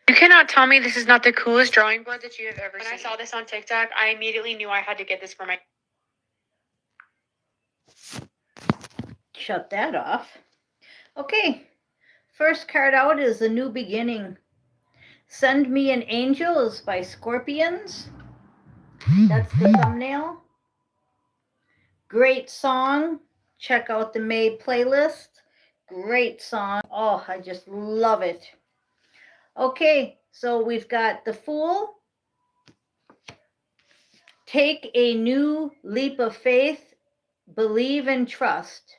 You cannot tell me this is not the coolest drawing board that you have ever seen. When I saw this on TikTok, I immediately knew I had to get this for my... Shut that off. Okay, first card out is A New Beginning. Send Me an Angel is by Scorpions. That's the thumbnail. Great song. Check out the May playlist. Great song. Oh, I just love it. Okay, so we've got the Fool. Take a new leap of faith. Believe and trust.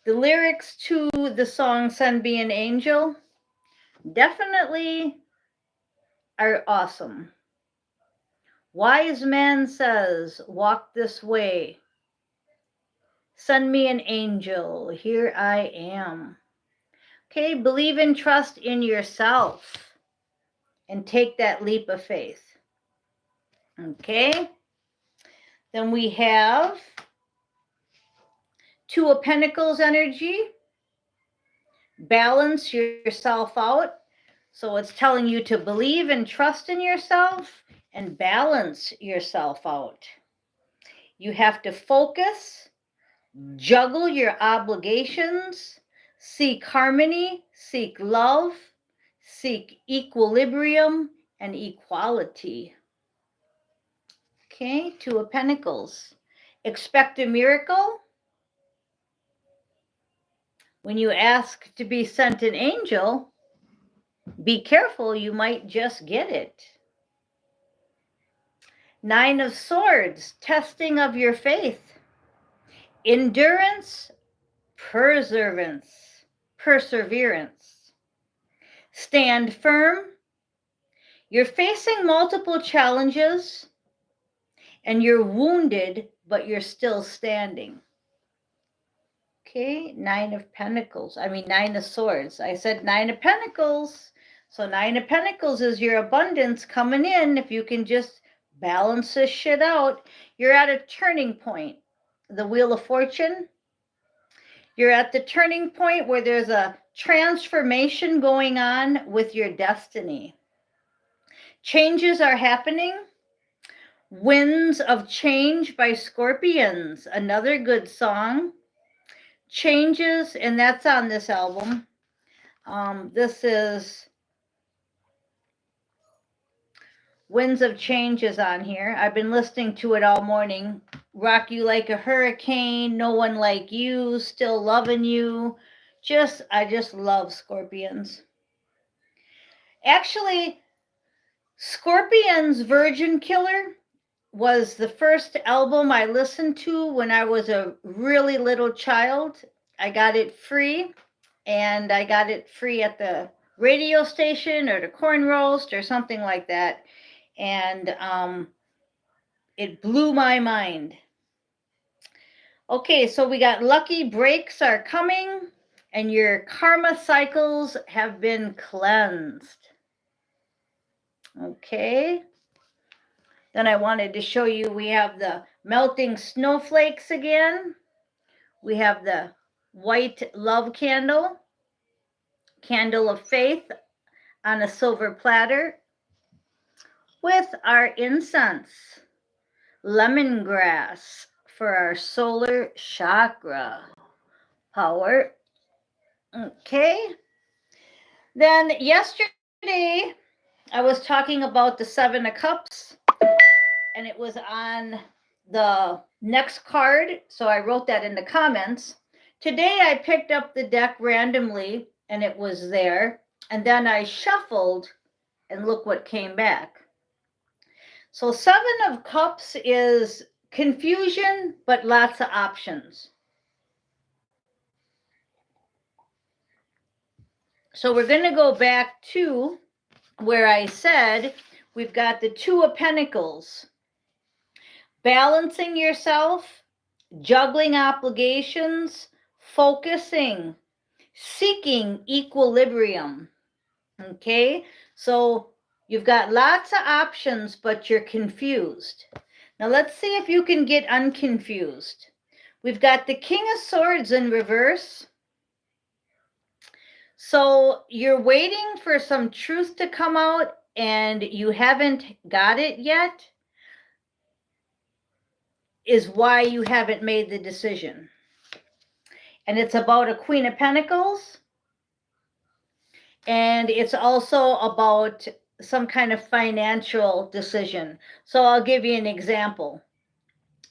The lyrics to the song Send Me an Angel definitely are awesome. Wise man says, walk this way. Send me an angel, here I am. Okay, believe and trust in yourself and take that leap of faith. Okay, then we have Two of Pentacles energy. Balance yourself out. So it's telling you to believe and trust in yourself and balance yourself out. You have to focus, juggle your obligations, seek harmony, seek love, seek equilibrium and equality. Okay, Two of Pentacles. Expect a miracle. When you ask to be sent an angel, be careful, you might just get it. Nine of Swords, testing of your faith. Endurance, perseverance. Stand firm. You're facing multiple challenges and you're wounded, but you're still standing. Okay, Nine of Swords. I said Nine of Pentacles. So Nine of Pentacles is your abundance coming in. If you can just balance this shit out, you're at a turning point. The Wheel of Fortune. You're at the turning point where there's a transformation going on with your destiny. Changes are happening. Winds of Change by Scorpions, another good song. Changes, and that's on this album. This is Winds of Change is on here. I've been listening to it all morning. Rock You Like a Hurricane, No One Like You, Still Loving You. I just love Scorpions. Actually, Scorpions Virgin Killer was the first album I listened to when I was a really little child. I got it free, and I got it free at the radio station or the corn roast or something like that. And it blew my mind. Okay, so we got lucky breaks are coming, and your karma cycles have been cleansed. Okay. Then I wanted to show you, we have the melting snowflakes again. We have the white love candle, candle of faith on a silver platter with our incense, lemongrass for our solar chakra power. Okay. Then yesterday, I was talking about the Seven of Cups, and it was on the next card, so I wrote that in the comments. Today, I picked up the deck randomly, and it was there, and then I shuffled, and look what came back. So Seven of Cups is confusion, but lots of options. So we're going to go back to where I said we've got the Two of Pentacles. Balancing yourself, juggling obligations, focusing, seeking equilibrium. Okay, so you've got lots of options, but you're confused. Now let's see if you can get unconfused. We've got the King of Swords in reverse. So you're waiting for some truth to come out and you haven't got it yet, is why you haven't made the decision. And it's about a Queen of Pentacles. And it's also about some kind of financial decision. So I'll give you an example.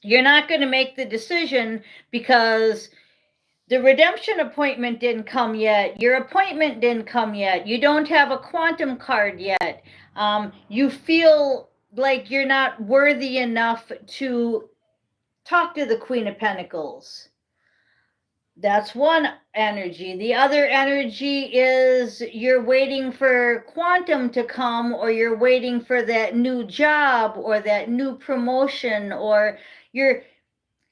You're not going to make the decision because the redemption appointment didn't come yet. Your appointment didn't come yet. You don't have a quantum card yet. You feel like you're not worthy enough to talk to the Queen of Pentacles. That's one energy. The other energy is you're waiting for quantum to come, or you're waiting for that new job or that new promotion, or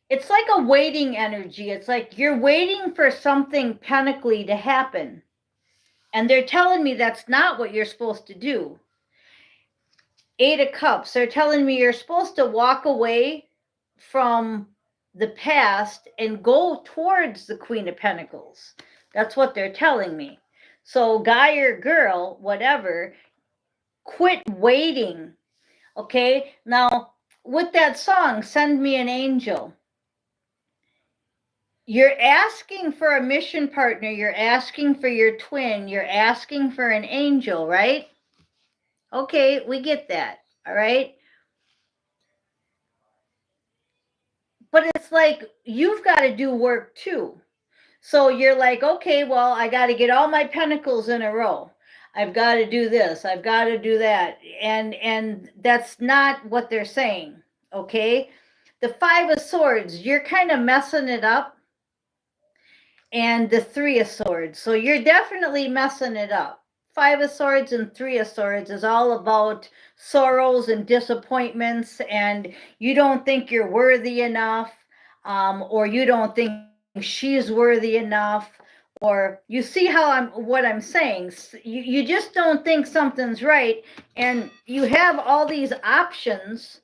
it's like a waiting energy. It's like you're waiting for something pentacly to happen. And they're telling me that's not what you're supposed to do. 8 of Cups, they're telling me you're supposed to walk away from the past and go towards the Queen of Pentacles. That's what they're telling me. So guy or girl, whatever, quit waiting. Okay? Now, with that song, Send Me an Angel, you're asking for a mission partner, you're asking for your twin, you're asking for an angel, right? Okay, we get that, all right? But it's like you've got to do work too. So you're like, okay, well, I got to get all my pentacles in a row. I've got to do this, I've got to do that. And that's not what they're saying, okay? The 5 of Swords, you're kind of messing it up. And the 3 of Swords. So you're definitely messing it up. 5 of Swords and 3 of Swords is all about sorrows and disappointments, and you don't think you're worthy enough, or you don't think she's worthy enough, or you see what I'm saying. You just don't think something's right, and you have all these options.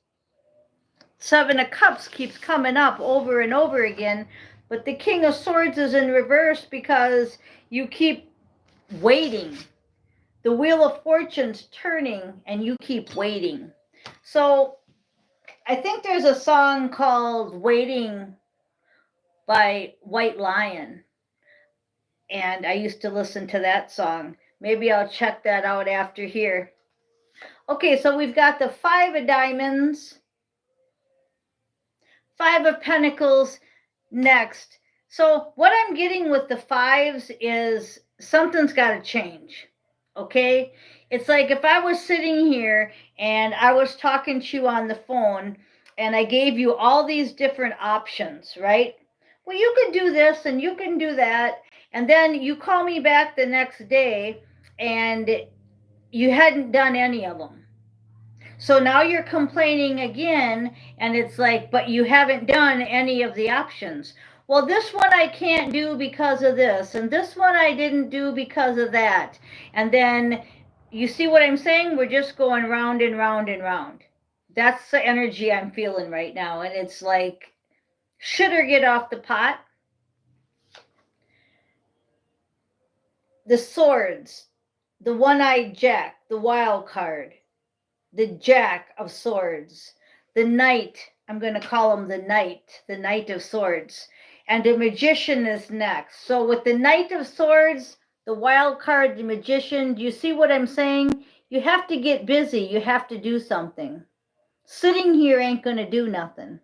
7 of Cups keeps coming up over and over again. But the King of Swords is in reverse because you keep waiting. The Wheel of Fortune's turning and you keep waiting. So I think there's a song called Waiting by White Lion. And I used to listen to that song. Maybe I'll check that out after here. Okay, so we've got the 5 of Diamonds, 5 of Pentacles next. So what I'm getting with the 5s is something's got to change, okay? It's like if I was sitting here and I was talking to you on the phone and I gave you all these different options, right? Well, you could do this and you can do that. And then you call me back the next day and you hadn't done any of them. So now you're complaining again, and it's like, but you haven't done any of the options. Well, this one I can't do because of this, and this one I didn't do because of that. And then, you see what I'm saying? We're just going round and round and round. That's the energy I'm feeling right now. And it's like, shit or get off the pot. The Swords, the One-Eyed Jack, the Wild Card, the Jack of Swords, the Knight, I'm going to call him the Knight of Swords, and the Magician is next. So with the Knight of Swords, the Wild Card, the Magician, do you see what I'm saying? You have to get busy. You have to do something. Sitting here ain't going to do nothing.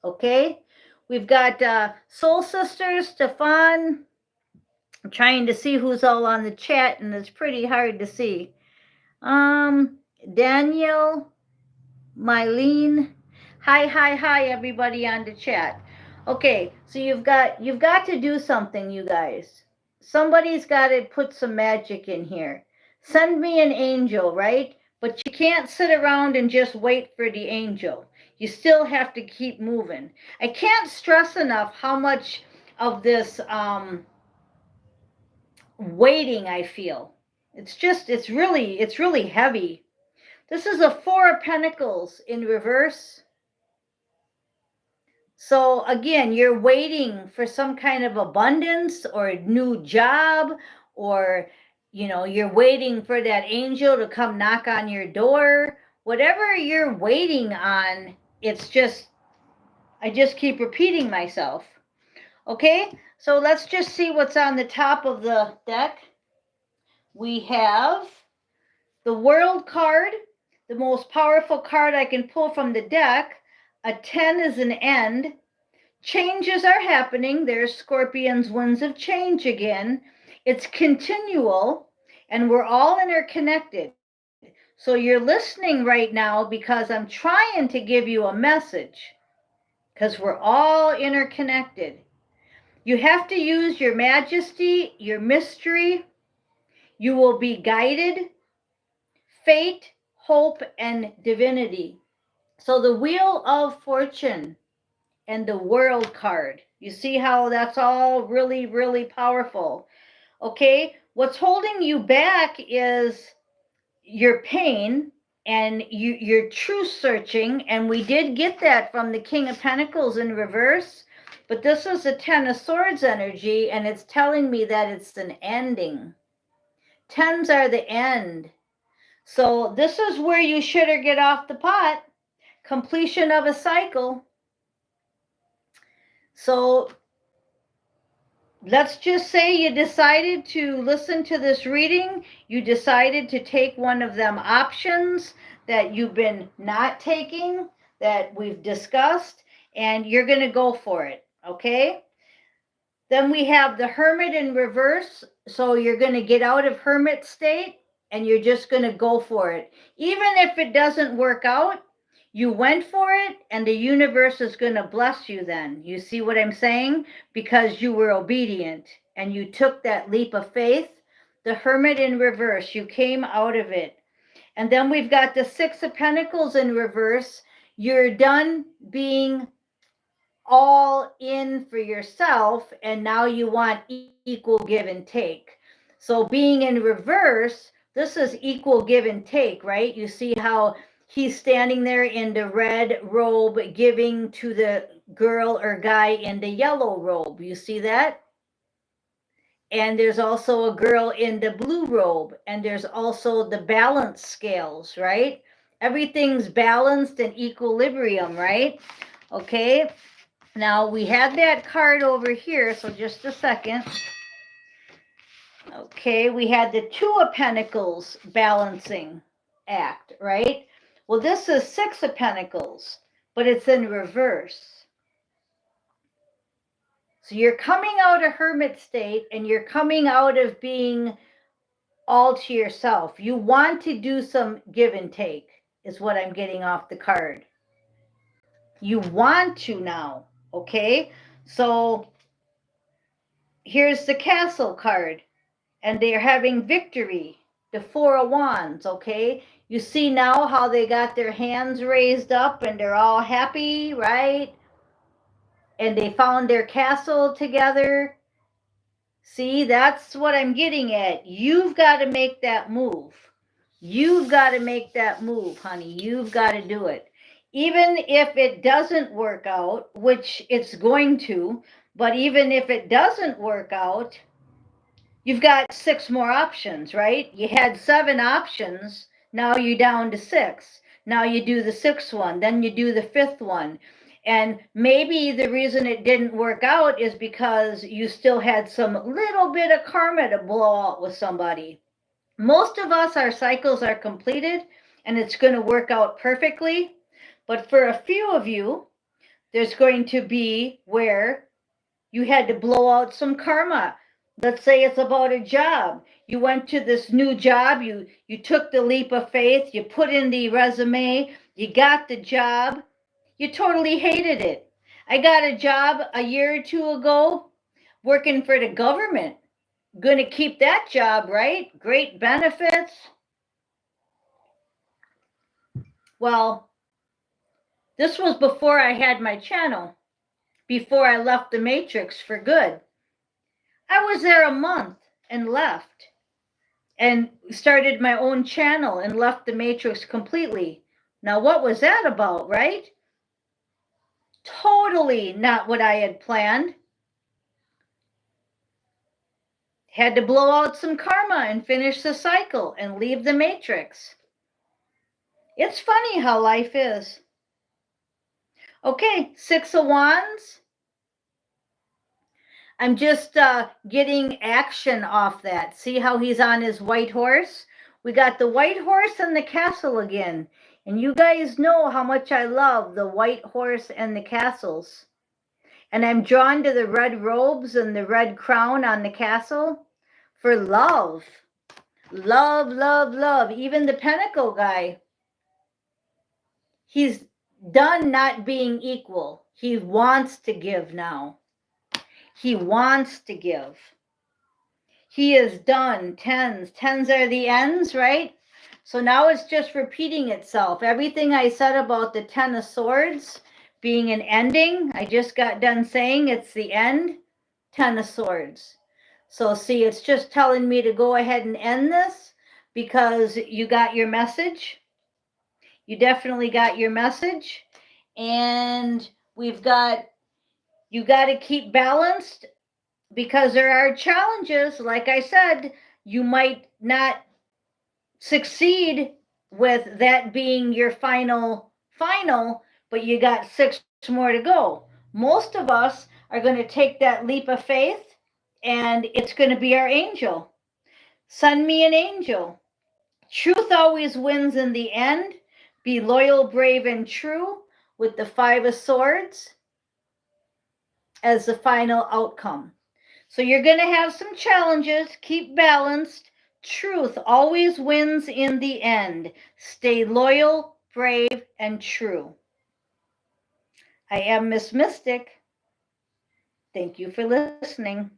Okay? We've got Soul Sisters, Stefan. I'm trying to see who's all on the chat, and it's pretty hard to see. Daniel, Mylene, hi everybody on the chat. Okay, so you've got to do something, you guys. Somebody's got to put some magic in here. Send me an angel, right? But you can't sit around and just wait for the angel. You still have to keep moving. I can't stress enough how much of this waiting I feel. It's really heavy. This is a 4 of Pentacles in reverse. So again, you're waiting for some kind of abundance or a new job or, you're waiting for that angel to come knock on your door. Whatever you're waiting on, I just keep repeating myself. Okay, so let's just see what's on the top of the deck. We have the World card, the most powerful card I can pull from the deck. A 10 is an end. Changes are happening. There's Scorpion's winds of change again. It's continual, and we're all interconnected. So you're listening right now because I'm trying to give you a message, because we're all interconnected. You have to use your majesty, your mystery. You will be guided, fate, hope, and divinity. So the Wheel of Fortune and the World card. You see how that's all really, really powerful. Okay, what's holding you back is your pain and your truth searching. And we did get that from the King of Pentacles in reverse. But this is a 10 of Swords energy, and it's telling me that it's an ending. 10s are the end. So this is where you should or get off the pot. Completion of a cycle. So let's just say you decided to listen to this reading. You decided to take one of them options that you've been not taking, that we've discussed, and you're going to go for it. Okay? Then we have the Hermit in reverse. So you're going to get out of hermit state and you're just going to go for it. Even if it doesn't work out, you went for it, and the universe is going to bless you then. You see what I'm saying? Because you were obedient and you took that leap of faith. The Hermit in reverse, you came out of it. And then we've got the Six of Pentacles in reverse. You're done being all in for yourself, and now you want equal give and take. So being in reverse, this is equal give and take, right? You see how he's standing there in the red robe giving to the girl or guy in the yellow robe. You see that? And there's also a girl in the blue robe, and there's also the balance scales, right? Everything's balanced and equilibrium, right? Okay. Now we have that card over here, so just a second. Okay, we had the Two of Pentacles balancing act, right? Well, this is Six of Pentacles, but it's in reverse. So you're coming out of hermit state and you're coming out of being all to yourself. You want to do some give and take, is what I'm getting off the card. You want to now, okay? So here's the Castle card, and they're having victory. The Four of Wands, okay? You see now how they got their hands raised up and they're all happy, right? And they found their castle together. See, that's what I'm getting at. You've got to make that move. You've got to make that move, honey. You've got to do it. Even if it doesn't work out, which it's going to, but even if it doesn't work out, you've got 6 more options, right? You had 7 options. Now you're down to 6. Now you do the 6th one. Then you do the 5th one. And maybe the reason it didn't work out is because you still had some little bit of karma to blow out with somebody. Most of us, our cycles are completed and it's going to work out perfectly. But for a few of you, there's going to be where you had to blow out some karma. Let's say it's about a job. You went to this new job. You took the leap of faith. You put in the resume. You got the job. You totally hated it. I got a job a year or 2 ago working for the government. Going to keep that job, right? Great benefits. Well, this was before I had my channel, before I left the Matrix for good. I was there a month and left and started my own channel and left the Matrix completely. Now, what was that about, right? Totally not what I had planned. had to blow out some karma and finish the cycle and leave the matrix. It's funny how life is. Okay, Six of Wands. I'm just getting action off that. See how he's on his white horse? We got the white horse and the castle again. And you guys know how much I love the white horse and the castles. And I'm drawn to the red robes and the red crown on the castle for love. Love, love, love. Even the pentacle guy, he's done not being equal. He wants to give now. He wants to give. He is done. Tens. Tens are the ends, right? So now it's just repeating itself. Everything I said about the Ten of Swords being an ending, I just got done saying it's the end. Ten of Swords. So see, it's just telling me to go ahead and end this because you got your message. You definitely got your message. And we've got, you got to keep balanced because there are challenges. Like I said, you might not succeed with that being your final, but you got 6 more to go. Most of us are going to take that leap of faith, and it's going to be our angel. Send me an angel. Truth always wins in the end. Be loyal, brave, and true with the 5 of Swords as the final outcome. So you're going to have some challenges. Keep balanced. Truth always wins in the end. Stay loyal, brave, and true. I am Miss Mystic. Thank you for listening.